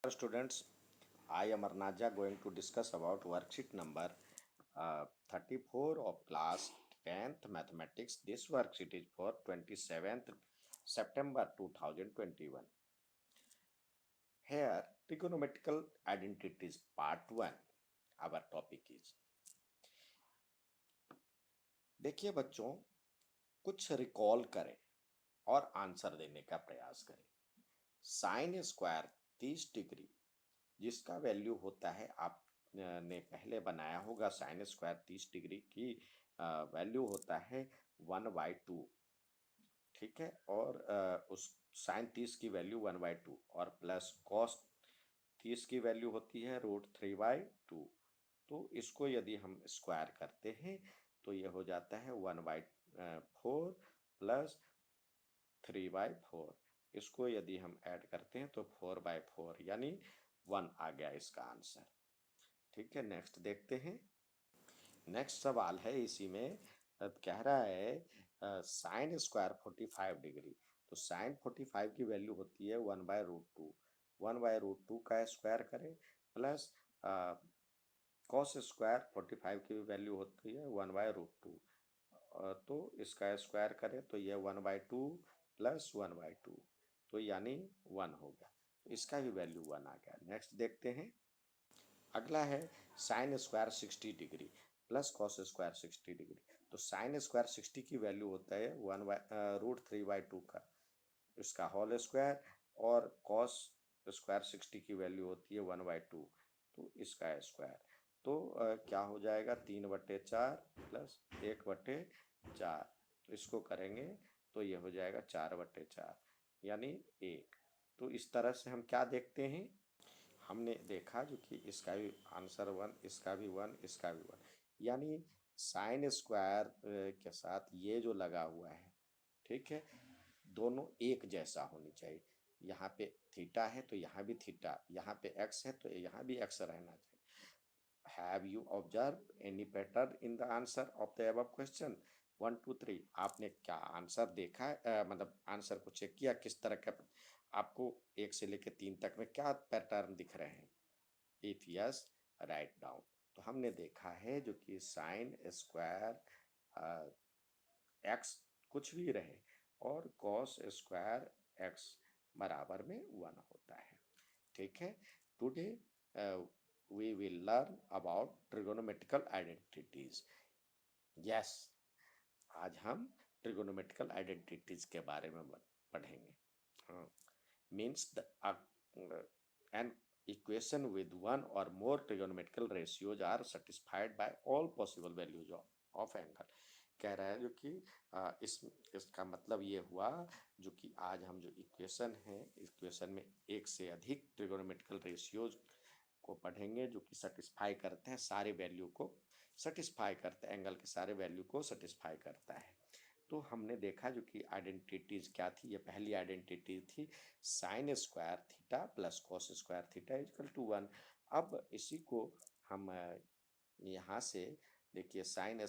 Students, I am Arnaja going to discuss about worksheet number 34 of class 10th mathematics. This worksheet is for 27th September 2021. Here, trigonometrical identities part 1. Our topic is. देखिए बच्चों, कुछ recall करें और answer देने का प्रयास करें। Sine square 30 degree जिसका वैल्यू होता है आप ने पहले बनाया होगा। साइन स्क्वायर 30 डिग्री की वैल्यू होता है 1/2। ठीक है, और उस साइन 30 की वैल्यू 1/2 और प्लस कॉस 30 की वैल्यू होती है √3/2। तो इसको यदि हम स्क्वायर करते हैं तो ये हो जाता है 1/4 प्लस 3/4। इसको यदि हम ऐड करते हैं तो 4/4 यानी 1 आ गया इसका आंसर। ठीक है, नेक्स्ट देखते हैं। नेक्स्ट सवाल है इसी में, कह रहा है साइन स्क्वायर 45 डिग्री। तो साइन 45 की वैल्यू होती है 1/√2। 1/√2 का स्क्वायर करें प्लस कॉस स्क्वायर 45 की वैल्यू होती है 1/√2। तो इसका स्क्वायर करें तो ये 1/2 प्लस 1/2 तो यानी 1 हो गया। तो इसका भी वैल्यू 1 आ गया। नेक्स्ट देखते हैं। अगला है sine square 60 degree plus cos square 60 degree. तो साइन स्क्वायर 60 की वैल्यू होता है √3/2 का इसका होल स्क्वायर और कॉस स्क्वायर 60 की वैल्यू होती है 1/2 तो इसका स्क्वायर। तो क्या हो जाएगा 3/4 प्लस 1/4। तो इसको करेंगे तो ये हो जाएगा 4/4 यानी 1। तो इस तरह से हम क्या देखते हैं, हमने देखा जो कि इसका भी आंसर 1, इसका भी 1, इसका भी 1, यानी साइन स्क्वायर के साथ ये जो लगा हुआ है, ठीक है, दोनों एक जैसा होनी चाहिए। यहाँ पे थीटा है तो यहाँ भी थीटा, यहाँ पे एक्स है तो यहाँ भी एक्स रहना चाहिए। Have you observe any pattern in the answer of the above question 1 2 3? आपने क्या आंसर देखा है, मतलब आंसर को चेक किया किस तरह का आपको 1 से लेकर 3 तक में क्या पैटर्न दिख रहे हैं? If yes write down. तो हमने देखा है जो कि साइन स्क्वायर एक्स कुछ भी रहे और कॉस स्क्वायर एक्स बराबर में 1 होता है। ठीक है, today we will learn about trigonometrical identities. Yes, आज हम trigonometrical identities के बारे में पढ़ेंगे। हाँ, means an equation with one or more trigonometrical ratios are satisfied by all possible values of angle. कह रहा है जो कि इसका मतलब ये हुआ जो कि आज हम जो इक्वेशन है, इक्वेशन में एक से अधिक ट्रिगोनोमेट्रिकल रेशियोज को पढ़ेंगे जो कि सेटिस्फाई करते हैं, सारे वैल्यू को सेटिस्फाई करते हैं, एंगल के सारे वैल्यू को सेटिस्फाई करता है। तो हमने देखा जो कि आइडेंटिटीज क्या थी। ये पहली आइडेंटिटी थी sine square theta plus cos square theta equal to 1। अब इसी को हम यहाँ से देखिए साइन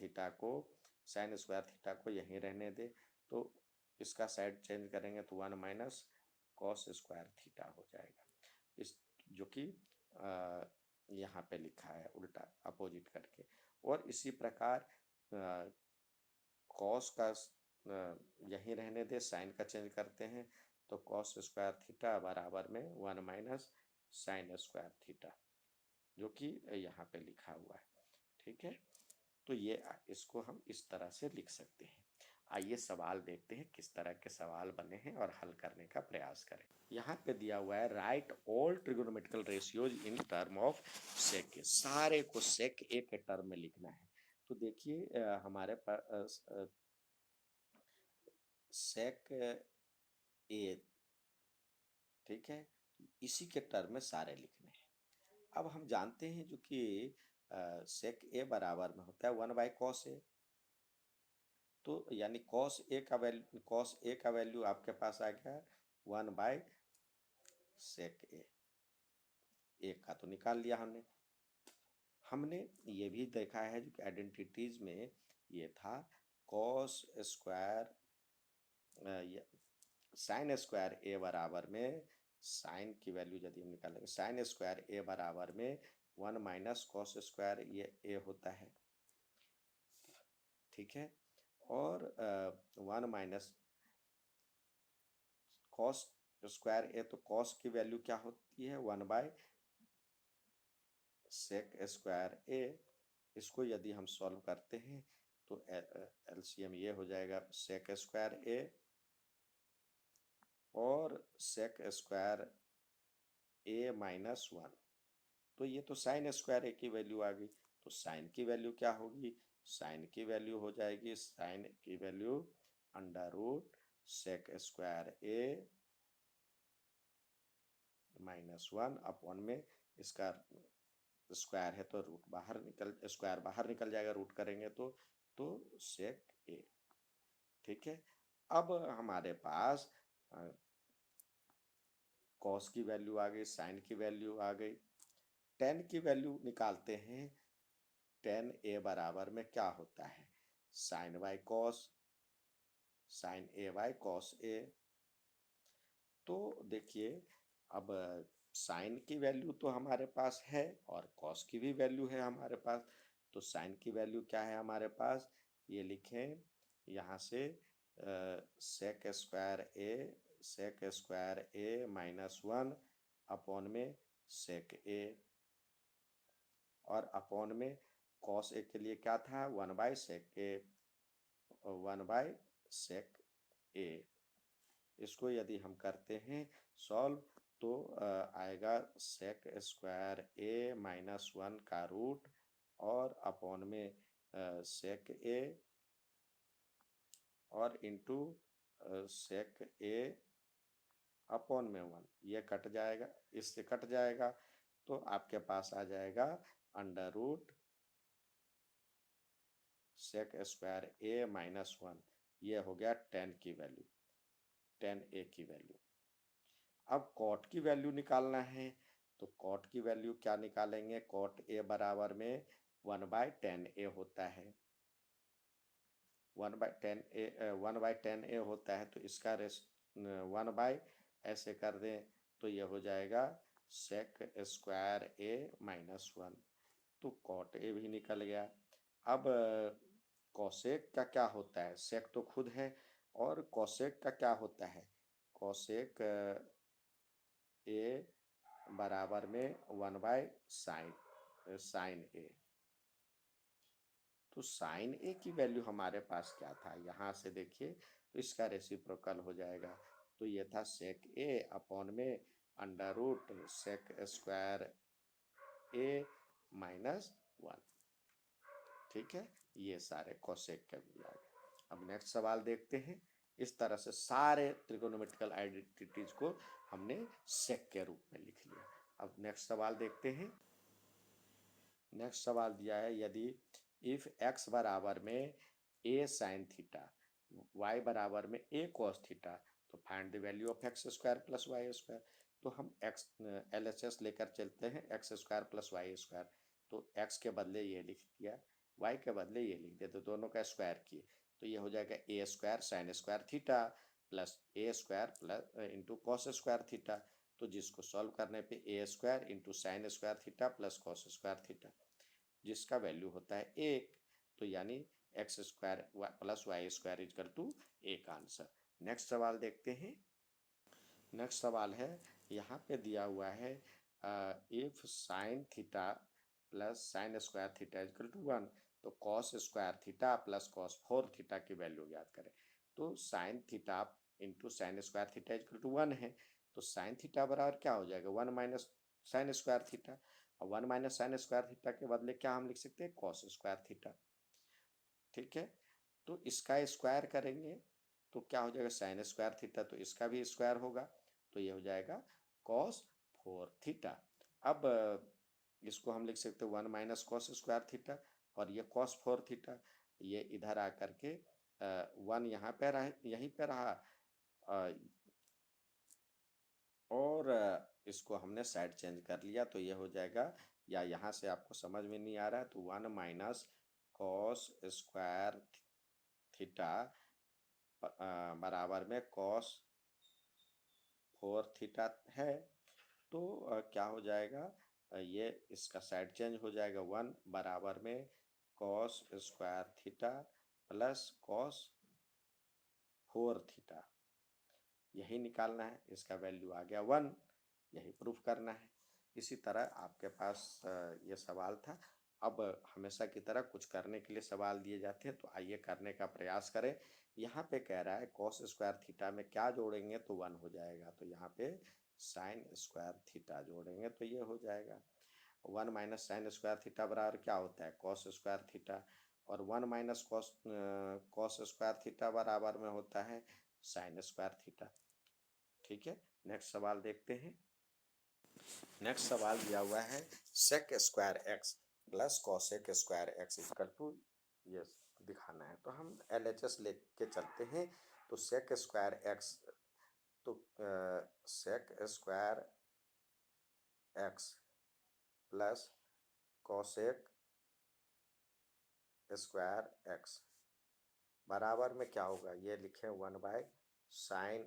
थीटा को साइन स्क्वायर थीटा को यहीं रहने दे तो इसका साइड चेंज करेंगे तो 1 माइनस कॉस स्क्वायर थीटा हो जाएगा। इस जो कि यहाँ पे लिखा है उल्टा अपोजिट करके। और इसी प्रकार कॉस का यहीं रहने दे, साइन का चेंज करते हैं तो कॉस स्क्वायर थीटा बराबर में 1 माइनस साइन स्क्वायर थीटा जो कि यहाँ पे लिखा हुआ है। ठीक है, तो ये इसको हम इस तरह से लिख सकते हैं। आइए सवाल देखते हैं किस तरह के सवाल बने हैं और हल करने का प्रयास करें। यहाँ पे दिया हुआ है right all trigonometrical ratios in term of sec. सारे को सेक ए के टर्म में लिखना है। तो देखिए हमारे पास सेक ए, ठीक है, इसी के टर्म में सारे लिखने हैं। अब हम जानते हैं जो कि सेक ए बराबर में होता है 1/cos ए। तो यानी कॉस ए का वैल्यू आपके पास आ गया 1/sec ए। एक का तो निकाल लिया हमने। हमने ये भी देखा है जो कि आइडेंटिटीज में ये था कॉस स्क्वायर साइन स्क्वायर ए बराबर में साइन की वैल्यू यदि हम निकालेंगे, साइन स्क्वायर ए बराबर में 1 माइनस कॉस स्क्वायर ये ए होता है, ठीक है। और 1 माइनस कॉस स्क्वायर ए, तो कॉस की वैल्यू क्या होती है 1 बाय सेक स्क्वायर ए। इसको यदि हम सॉल्व करते हैं तो एलसीएम ये हो जाएगा सेक स्क्वायर ए और सेक स्क्वायर ए माइनस 1। तो ये तो साइन स्क्वायर ए की वैल्यू आ गई, तो साइन की वैल्यू क्या होगी, साइन की वैल्यू हो जाएगी, साइन की value under root sec square A minus 1 upon में इसका स्क्वायर है तो रूट बाहर निकल, स्क्वायर बाहर निकल जाएगा, रूट करेंगे तो सेक ए, ठीक है। अब हमारे पास कॉस की वैल्यू आ गई, साइन की वैल्यू आ गई, टेन की वैल्यू निकालते हैं। टेन ए बराबर में क्या होता है, sine by cos, sine A by cos A. तो देखिए अब साइन की वैल्यू तो हमारे पास है और कॉस की भी वैल्यू है हमारे पास। तो साइन की वैल्यू क्या है हमारे पास, ये लिखें यहाँ से सेक स्क्वायर ए माइनस 1 अपॉन में सेक ए, और अपॉन में कॉस ए के लिए क्या था 1 by sec A, 1 by sec ए। इसको यदि हम करते हैं सॉल्व तो आएगा सेक स्क्वायर ए माइनस 1 का रूट और अपॉन में सेक ए और इंटू सेक ए अपॉन में 1, ये कट जाएगा, इससे कट जाएगा, तो आपके पास आ जाएगा under root sec square A minus 1। ये हो गया 10 की वैल्यू, 10 ए की वैल्यू। अब कॉट की वैल्यू निकालना है, तो कॉट की वैल्यू क्या निकालेंगे, कॉट ए बराबर में 1 बाय 10 ए होता है, 1 बाय 10 ए, 1 बाय 10 ए होता है, तो इसका 1 बाय ऐसे कर दें तो ये हो जाएगा सेक स्क्वायर ए माइनस 1। तो कॉट ए भी निकल गया। अब कॉसेक का क्या होता है, सेक तो खुद है, और कॉसेक का क्या होता है, कॉसेक ए बराबर में 1 बाय साइन ए। तो साइन ए की वैल्यू हमारे पास क्या था, यहाँ से देखिए तो इसका रेसिप्रोकल हो जाएगा, तो ये था सेक ए अपॉन में under root sec square A minus 1, ठीक है। ये सारे कोसेक के भी आ गए। अब नेक्स्ट सवाल देखते हैं। इस तरह से सारे ट्रिगोनोमेट्रिकल आइडेंटिटीज को हमने सेक के रूप में लिख लिया। अब नेक्स्ट सवाल देखते हैं। नेक्स्ट सवाल दिया है, यदि इफ एक्स बराबर में ए साइन थीटा, वाई बराबर में ए कॉस थीटा, तो find the value of x square plus Y square. तो हम एक्स LHS लेकर चलते हैं, x square plus Y square. तो एक्स के बदले ये लिख दिया, वाई के बदले ये लिख दिया, तो दोनों का स्क्वायर किए, तो ये हो जाएगा A square sine square theta plus A square plus into cos square theta. तो जिसको सॉल्व करने पे A square into sine square theta plus cos square theta, जिसका वैल्यू होता है 1, तो यानी X square plus Y square equal to 1 answer. Next सवाल देखते हैं। नेक्स्ट सवाल है, यहाँ पे दिया हुआ है if sine theta plus sine square theta equal to 1, तो cos square theta plus cos 4 theta की वैल्यू याद करें। तो sine theta into sine square theta equal to 1 है, तो साइन थीटा बराबर क्या हो जाएगा 1 माइनस साइन स्क्वायर थीटा, और 1 माइनस साइन स्क्वायर थीटा के बदले क्या हम लिख सकते हैं कॉस स्क्वायर थीटा, ठीक है। तो इसका स्क्वायर करेंगे तो क्या हो जाएगा साइन स्क्वायर थीटा, तो इसका भी स्क्वायर होगा, तो ये हो जाएगा कॉस 4 थीटा। अब इसको हम लिख सकते हैं 1 माइनस कॉस स्क्वायर थीटा, और ये कॉस 4 थीटा, ये इधर आकर के 1 यहाँ पे रहा, यहीं पे रहा, और इसको हमने साइड चेंज कर लिया, तो ये हो जाएगा, या यहाँ से आपको समझ में नहीं आ रहा है तो 1 माइनस कॉस स्क्वायर थीटा बराबर में कॉस 4 थीटा है, तो क्या हो जाएगा, ये इसका साइड चेंज हो जाएगा, 1 बराबर में cos square theta plus cos 4 theta, यही निकालना है। इसका वैल्यू आ गया 1, यही प्रूफ करना है। इसी तरह आपके पास ये सवाल था। अब हमेशा की तरह कुछ करने के लिए सवाल दिए जाते हैं, तो आइए करने का प्रयास करें। यहाँ पे कह रहा है कॉस स्क्वायर थीटा में क्या जोड़ेंगे तो 1 हो जाएगा, तो यहाँ पे साइन स्क्वायर थीटा जोड़ेंगे तो ये हो जाएगा 1 माइनस साइन स्क्वायर थीटा बराबर क्या होता है, कॉस स्क्वायर थीटा, और 1 माइनस कॉस स्क्वायर थीटा बराबर में होता है साइन स्क्वायर थीटा। ठीक है, नेक्स्ट सवाल देखते हैं। नेक्स्ट सवाल दिया हुआ है sec square x plus cosec square x equal to, ये दिखाना है, तो हम LHS लेके चलते हैं। तो सेक स्क्वायर एक्स, तो sec square x plus cosec square x बराबर में क्या होगा, ये लिखे 1 by sine,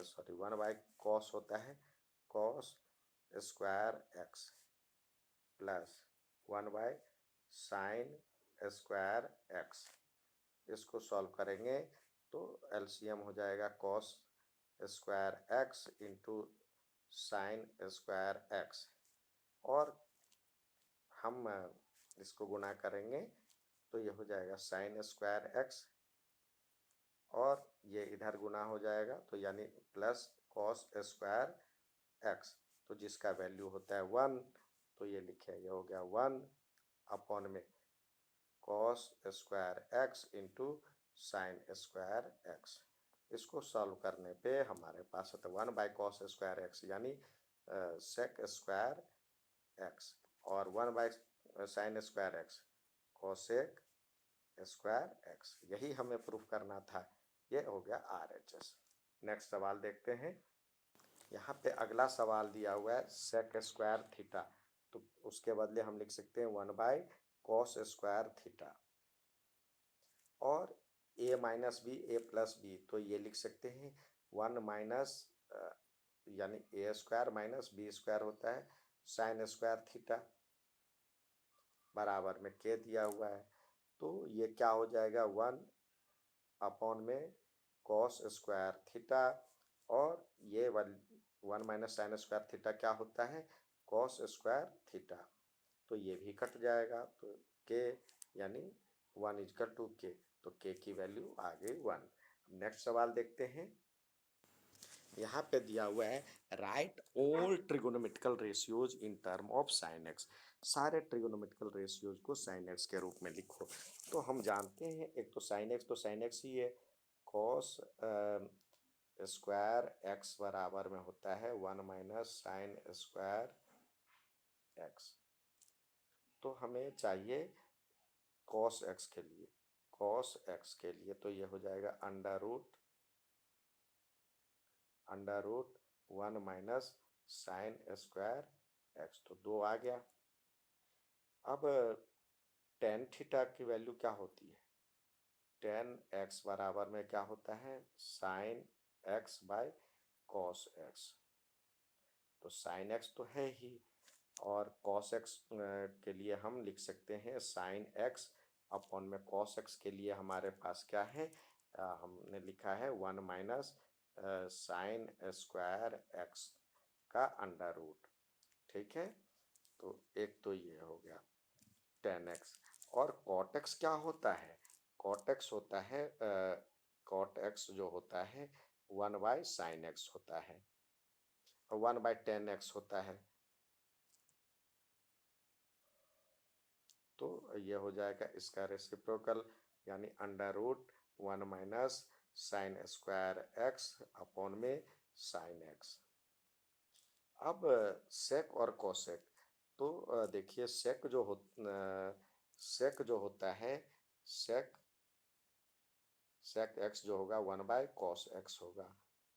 sorry 1 by cos होता है cos square x plus 1 by sine square x. इसको सॉल्व करेंगे तो एलसीएम हो जाएगा cos square x into sine square x, और हम इसको गुणा करेंगे तो ये हो जाएगा साइन स्क्वायर एक्स, और ये इधर गुना हो जाएगा तो यानी प्लस कॉस स्क्वायर एक्स, तो जिसका वैल्यू होता है 1, तो ये लिखे, ये हो गया 1 अपॉन में cos square x into sine square x. इसको सॉल्व करने पे हमारे पास होता है 1 बाई कॉस स्क्वायर एक्स यानी सेक स्क्वायर एक्स, और 1 by sine square x cosec square x, यही हमें प्रूफ करना था। ये हो गया RHS। नेक्स्ट सवाल देखते हैं। यहाँ पे अगला सवाल दिया हुआ है सेक स्क्वायर थीटा, तो उसके बदले हम लिख सकते हैं 1 बाय कॉस स्क्वायर थीटा, और a minus b a plus b, तो ये लिख सकते हैं 1 माइनस यानी a square minus b square होता है साइन स्क्वायर थीटा बराबर में के दिया हुआ है, तो ये क्या हो जाएगा 1 अपॉन में कॉस स्क्वायर थीटा, और ये 1 माइनस साइन स्क्वायर थीटा क्या होता है कॉस स्क्वायर थीटा, तो ये भी कट जाएगा, तो के यानी 1 इजकल टू के, तो के की वैल्यू आ गई 1। नेक्स्ट सवाल देखते हैं। यहाँ पे दिया हुआ है right all trigonometrical ratios in term of sine x, सारे ट्रिगोनोमेट्रिकल रेशियोज को साइन एक्स के रूप में लिखो। तो हम जानते हैं एक तो साइन एक्स ही है, कॉस स्क्वायर एक्स बराबर में होता है 1 माइनस साइन स्क्वायर एक्स, तो हमें चाहिए कॉस एक्स के लिए, कॉस एक्स के लिए तो ये हो जाएगा under root 1 minus sine square x, तो 2 आ गया। अब टेन थीटा की वैल्यू क्या होती है, टेन एक्स बराबर में क्या होता है sine x by cos x, तो साइन एक्स तो है ही, और कॉस एक्स के लिए हम लिख सकते हैं साइन एक्स अपॉन में कॉस एक्स के लिए हमारे पास क्या है, हमने लिखा है 1 माइनस साइन स्क्वायर एक्स का अंडर रूट। ठीक है, तो एक तो ये हो गया टेन एक्स, और कॉट एक्स क्या होता है, कॉट एक्स होता है कॉट एक्स जो होता है 1 बाय साइन एक्स होता है, और 1 बाय टेन एक्स होता है, तो ये हो जाएगा इसका रेसिप्रोकल यानी under root 1 minus sine square x upon में साइन एक्स। अब सेक और कोसेक, तो देखिए सेक जो होता है सेक सेक एक्स जो होगा 1 बाय कॉस एक्स होगा,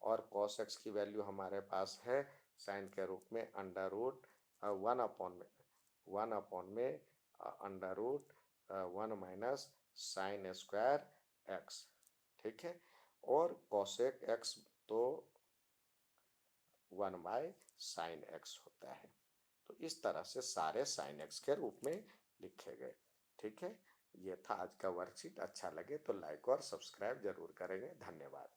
और कॉस एक्स की वैल्यू हमारे पास है साइन के रूप में अंडर रूट 1 अपॉन में under root 1 minus sine square x. ठीक है, और कॉसेक एक्स तो 1/sin x होता है। तो इस तरह से सारे sin x के रूप में लिखे गए। ठीक है, ये था आज का वर्कशीट। अच्छा लगे तो लाइक और सब्सक्राइब जरूर करेंगे। धन्यवाद।